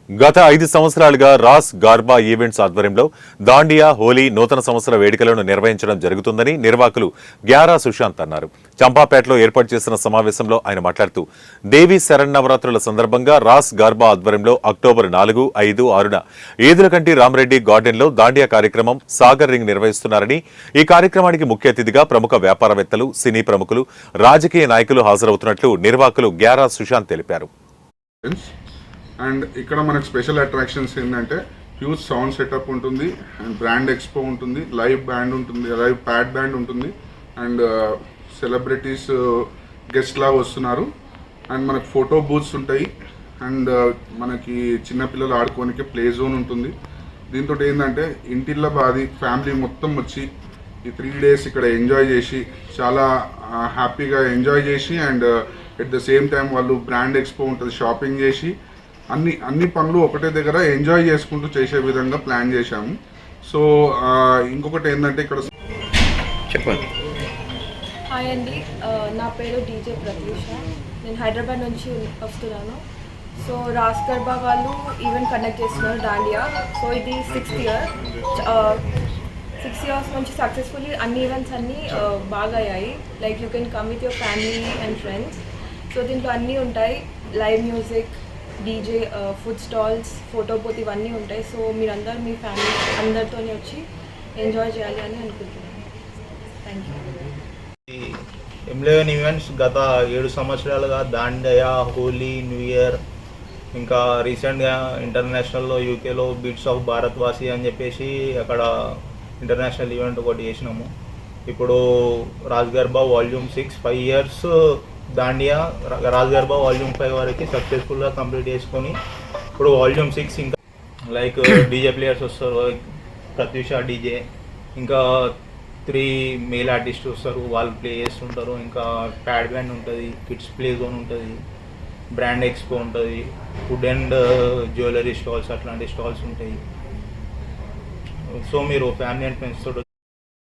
గత 5 సంవత్సరాలుగా Ross garba events ఆధ్వర్యంలో దాండియా, హోలీ, నూతన సంవత్సర వేడుకలను నిర్వహించడం జరుగుతుందని నిర్వాహకులు గ్యారా సుశాంత్ అన్నారు. చంపాపేటలో ఏర్పాటు చేసిన సమావేశంలో ఆయన మాట్లాడుతూ దేవీ శరన్నవరాత్రుల సందర్భంగా రాస్ గార్బా ఆధ్వర్యంలో అక్టోబర్ 4, 5, 6న ఈదులకంటి రామరెడ్డి గార్డెన్లో దాండియా కార్యక్రమం సాగర్ రింగ్ నిర్వహిస్తున్నారని, ఈ కార్యక్రమానికి ముఖ్య అతిథిగా ప్రముఖ వ్యాపారవేత్తలు, సినీ ప్రముఖులు, రాజకీయ నాయకులు హాజరవుతున్నట్లు నిర్వాహకులు గ్యారా సుశాంత్ తెలిపారు. అండ్ ఇక్కడ మనకు స్పెషల్ అట్రాక్షన్స్ ఏంటంటే హ్యూజ్ సౌండ్ సెటప్ ఉంటుంది, అండ్ బ్రాండ్ ఎక్స్పో ఉంటుంది, లైవ్ బ్యాండ్ ఉంటుంది, లైవ్ ప్యాడ్ బ్యాండ్ ఉంటుంది, అండ్ సెలబ్రిటీస్ గెస్ట్ లాగా వస్తున్నారు, అండ్ మనకు ఫోటో బూత్స్ ఉంటాయి, అండ్ మనకి చిన్నపిల్లలు ఆడుకోనికి ప్లే జోన్ ఉంటుంది. దీంతో ఏంటంటే ఇంటిల్లో బాది ఫ్యామిలీ మొత్తం వచ్చి ఈ 3 days ఇక్కడ ఎంజాయ్ చేసి చాలా హ్యాపీగా ఎంజాయ్ చేసి, and at the same time వాళ్ళు బ్రాండ్ ఎక్స్పో ఉంటుంది, షాపింగ్ చేసి అన్ని పనులు ఒకటే దగ్గర ఎంజాయ్ చేసుకుంటూ చేసే విధంగా ప్లాన్ చేశాము. సో ఇంకొకటి ఏంటంటే ఇక్కడ చెప్పండి. హాయ్ అండి, నా పేరు డీజే ప్రత్యూష. నేను హైదరాబాద్ నుంచి వస్తున్నాను. సో రాస్ గర్బా వాళ్ళు ఈవెంట్ కండక్ట్ చేస్తున్నారు దాండియా. సో ఇది 6th year. 6 years నుంచి సక్సెస్ఫుల్లీ అన్ని ఈవెంట్స్ అన్నీ బాగా అయ్యాయి. Like you can come with your family and friends. So దీంట్లో అన్నీ ఉంటాయి, live music, DJ, food stalls, photo booth, ఇవన్నీ ఉంటాయి. సో మీరందరూ మీ ఫ్యామిలీ అందరితో వచ్చి ఎంజాయ్ చేయాలి అని అనుకుంటున్నాను. Thank you. M11 ఈవెంట్స్ గత 7 సంవత్సరాలుగా దాండియా, హోలీ, న్యూ ఇయర్, ఇంకా రీసెంట్గా ఇంటర్నేషనల్లో యూకేలో బీట్స్ ఆఫ్ భారత్వాసి అని చెప్పేసి అక్కడ ఇంటర్నేషనల్ ఈవెంట్ ఒకటి చేసినాము. ఇప్పుడు Raj garba volume 6 5 years Dandiya, Raj garba volume 5 వరకు సక్సెస్ఫుల్గా కంప్లీట్ చేసుకొని ఇప్పుడు వాల్యూమ్ 6 ఇంకా లైక్ డీజే ప్లేయర్స్ వస్తారు, ప్రత్యూష డీజే, ఇంకా 3 మేల్ ఆర్టిస్ట్ వస్తారు, వాళ్ళు ప్లే చేస్తుంటారు, ఇంకా ప్యాడ్ బ్యాండ్ ఉంటుంది, కిడ్స్ ప్లే జోన్ ఉంటుంది, బ్రాండ్ ఎక్స్పో ఉంటుంది, ఫుడ్ అండ్ జ్యువెలరీ స్టాల్స్ అట్లాంటి స్టాల్స్ ఉంటాయి. సో మీరు ఫ్యామిలీ అండ్ ఫ్రెండ్స్ తోటి